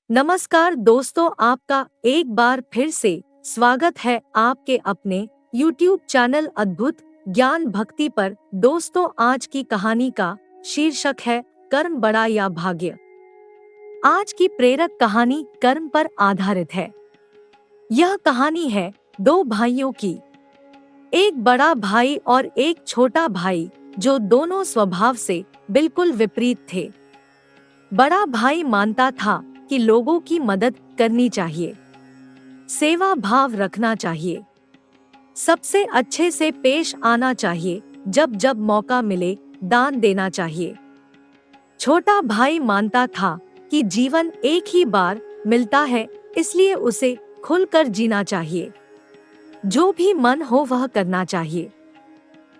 नमस्कार दोस्तों, आपका एक बार फिर से स्वागत है आपके अपने YouTube चैनल अद्भुत ज्ञान भक्ति पर। दोस्तों, आज की कहानी का शीर्षक है कर्म बड़ा या भाग्य। आज की प्रेरक कहानी कर्म पर आधारित है। यह कहानी है दो भाइयों की। एक बड़ा भाई और एक छोटा भाई, जो दोनों स्वभाव से बिल्कुल विपरीत थे। बड़ा भाई मानता था कि लोगों की मदद करनी चाहिए, सेवा भाव रखना चाहिए, सबसे अच्छे से पेश आना चाहिए, जब जब मौका मिले दान देना चाहिए। छोटा भाई मानता था कि जीवन एक ही बार मिलता है, इसलिए उसे खुलकर जीना चाहिए। जो भी मन हो वह करना चाहिए,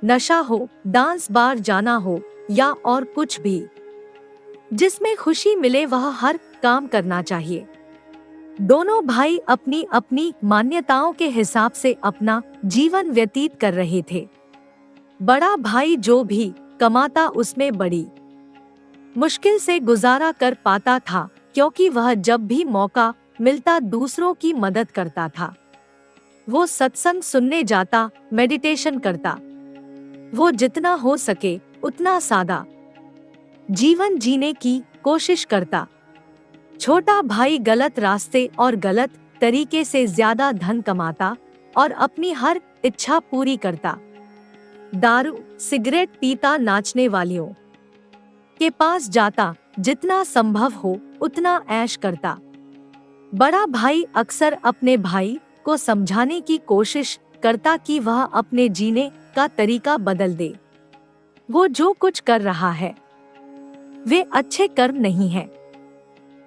नशा हो, डांस बार जाना हो या और कुछ भी, जिसमें खुशी मिले वह हर काम करना चाहिए। दोनों भाई अपनी अपनी मान्यताओं के हिसाब से अपना जीवन व्यतीत कर रहे थे। बड़ा भाई जो भी कमाता उसमें बड़ी मुश्किल से गुजारा कर पाता था, क्योंकि वह जब भी मौका मिलता दूसरों की मदद करता था। वो सत्संग सुनने जाता, मेडिटेशन करता। वो जितना हो सके उतना सादा जीवन जीने की कोशिश करता। छोटा भाई गलत रास्ते और गलत तरीके से ज्यादा धन कमाता और अपनी हर इच्छा पूरी करता। दारू सिगरेट पीता, नाचने वालियों के पास जाता, जितना संभव हो उतना ऐश करता। बड़ा भाई अक्सर अपने भाई को समझाने की कोशिश करता कि वह अपने जीने का तरीका बदल दे। वो जो कुछ कर रहा है वे अच्छे कर्म नहीं है।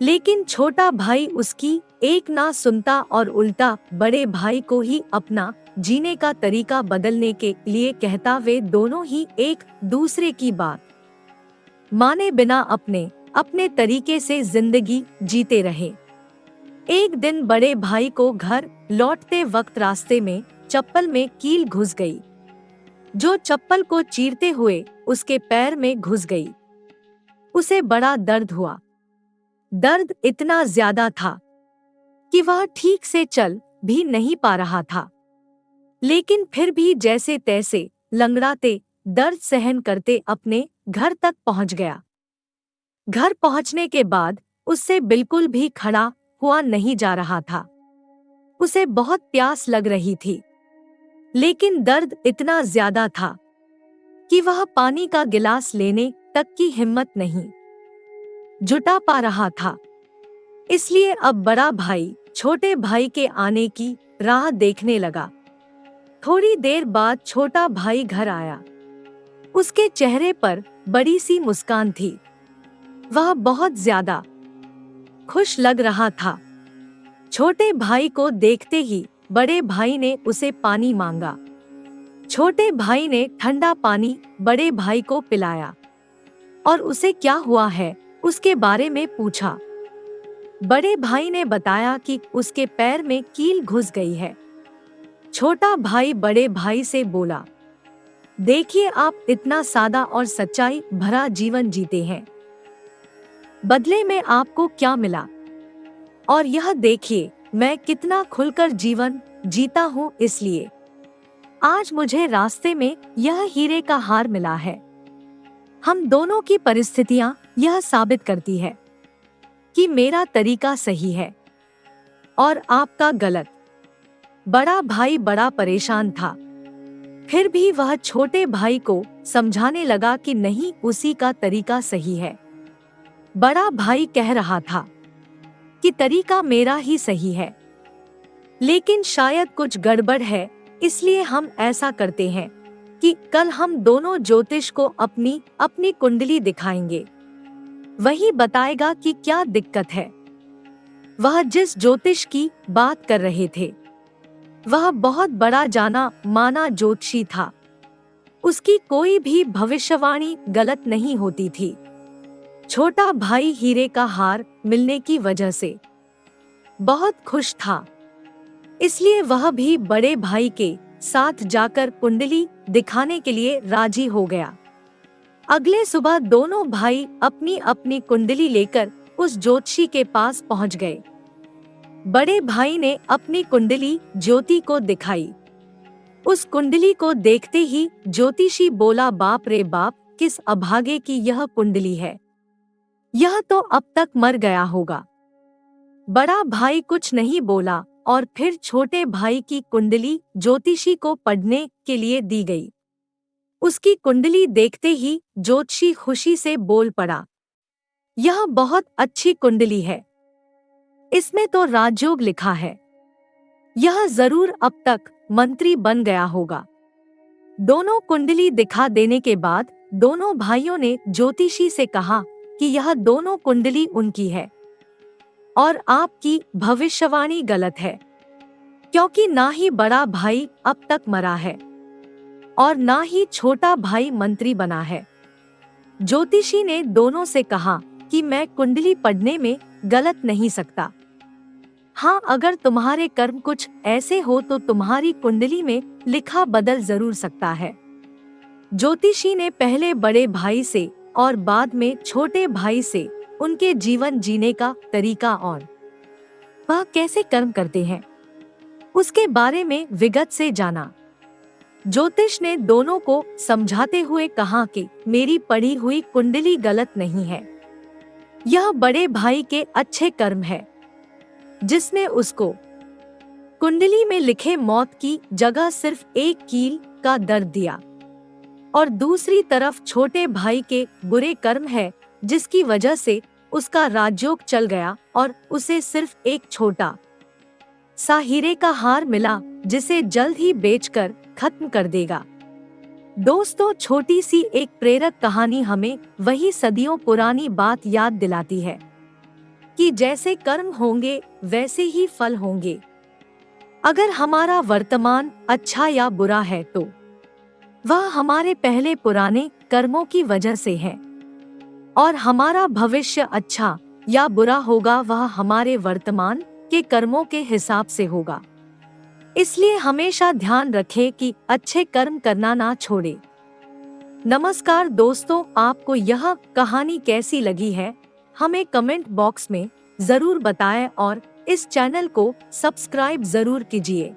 लेकिन छोटा भाई उसकी एक ना सुनता और उल्टा बड़े भाई को ही अपना जीने का तरीका बदलने के लिए कहता। वे दोनों ही एक दूसरे की बात माने बिना अपने अपने तरीके से जिंदगी जीते रहे। एक दिन बड़े भाई को घर लौटते वक्त रास्ते में चप्पल में कील घुस गई, जो चप्पल को चीरते हुए उसके पैर में घुस गई। उसे बड़ा दर्द हुआ। दर्द इतना ज्यादा था कि वह ठीक से चल भी नहीं पा रहा था, लेकिन फिर भी जैसे तैसे लंगड़ाते दर्द सहन करते अपने घर तक पहुंच गया। घर पहुंचने के बाद उससे बिल्कुल भी खड़ा हुआ नहीं जा रहा था। उसे बहुत प्यास लग रही थी, लेकिन दर्द इतना ज्यादा था कि वह पानी का गिलास लेने तक की हिम्मत नहीं जुटा पा रहा था। इसलिए अब बड़ा भाई छोटे भाई के आने की राह देखने लगा। थोड़ी देर बाद छोटा भाई घर आया। उसके चेहरे पर बड़ी सी मुस्कान थी। वह बहुत ज्यादा खुश लग रहा था। छोटे भाई को देखते ही बड़े भाई ने उसे पानी मांगा। छोटे भाई ने ठंडा पानी बड़े भाई को पिलाया और उसे क्या हुआ है उसके बारे में पूछा। बड़े भाई ने बताया कि उसके पैर में कील घुस गई है। छोटा भाई बड़े भाई से बोला, देखिए, आप इतना सादा और सच्चाई भरा जीवन जीते हैं, बदले में आपको क्या मिला? और यह देखिए मैं कितना खुलकर जीवन जीता हूँ। इसलिए आज मुझे रास्ते में यह हीरे का हार मिला है। हम दोनों की परिस्थितियां यह साबित करती है कि मेरा तरीका सही है और आपका गलत। बड़ा भाई बड़ा परेशान था, फिर भी वह छोटे भाई को समझाने लगा कि नहीं, उसी का तरीका सही है। बड़ा भाई कह रहा था कि तरीका मेरा ही सही है, लेकिन शायद कुछ गड़बड़ है, इसलिए हम ऐसा करते हैं कि कल हम दोनों ज्योतिष को अपनी अपनी कुंडली दिखाएंगे। वही बताएगा कि क्या दिक्कत है। वह जिस ज्योतिष की बात कर रहे थे वह बहुत बड़ा जाना माना ज्योतिषी था। उसकी कोई भी भविष्यवाणी गलत नहीं होती थी। छोटा भाई हीरे का हार मिलने की वजह से बहुत खुश था, इसलिए वह भी बड़े भाई के साथ जाकर कुंडली दिखाने के लिए राजी हो गया। अगले सुबह दोनों भाई अपनी अपनी कुंडली लेकर उस ज्योतिषी के पास पहुंच गए। बड़े भाई ने अपनी कुंडली ज्योति को दिखाई। उस कुंडली को देखते ही ज्योतिषी बोला, बाप रे बाप, किस अभागे की यह कुंडली है, यह तो अब तक मर गया होगा। बड़ा भाई कुछ नहीं बोला और फिर छोटे भाई की कुंडली ज्योतिषी को पढ़ने के लिए दी गई। उसकी कुंडली देखते ही ज्योतिषी खुशी से बोल पड़ा, यह बहुत अच्छी कुंडली है, इसमें तो राजयोग लिखा है, यह जरूर अब तक मंत्री बन गया होगा। दोनों कुंडली दिखा देने के बाद दोनों भाइयों ने ज्योतिषी से कहा कि यह दोनों कुंडली उनकी है और आपकी भविष्यवाणी गलत है, क्योंकि ना ही बड़ा भाई अब तक मरा है और ना ही छोटा भाई मंत्री बना है। ज्योतिषी ने दोनों से कहा कि मैं कुंडली पढ़ने में गलत नहीं सकता। हाँ, अगर तुम्हारे कर्म कुछ ऐसे हो तो तुम्हारी कुंडली में लिखा बदल जरूर सकता है। ज्योतिषी ने पहले बड़े भाई से और बाद में छोटे भाई से उनके जीवन जीने का तरीका और वह कैसे कर्म करते हैं उसके बारे में विगत से जाना। ज्योतिष ने दोनों को समझाते हुए कहा कि मेरी पढ़ी हुई कुंडली गलत नहीं है, यह बड़े भाई के अच्छे कर्म है जिसने उसको कुंडली में लिखे मौत की जगह सिर्फ एक कील का दर्द दिया, और दूसरी तरफ छोटे भाई के बुरे कर्म है जिसकी वजह से उसका राजयोग चल गया और उसे सिर्फ एक छोटा सा हीरे का हार मिला जिसे जल्द ही बेचकर खत्म कर देगा। दोस्तों, छोटी सी एक प्रेरक कहानी हमें वही सदियों पुरानी बात याद दिलाती है कि जैसे कर्म होंगे वैसे ही फल होंगे। अगर हमारा वर्तमान अच्छा या बुरा है तो वह हमारे पहले पुराने कर्मों की वजह से है, और हमारा भविष्य अच्छा या बुरा होगा वह हमारे वर्तमान के कर्मों के हिसाब से होगा। इसलिए हमेशा ध्यान रखें कि अच्छे कर्म करना ना छोड़े। नमस्कार दोस्तों, आपको यह कहानी कैसी लगी है हमें कमेंट बॉक्स में जरूर बताएं और इस चैनल को सब्सक्राइब जरूर कीजिए।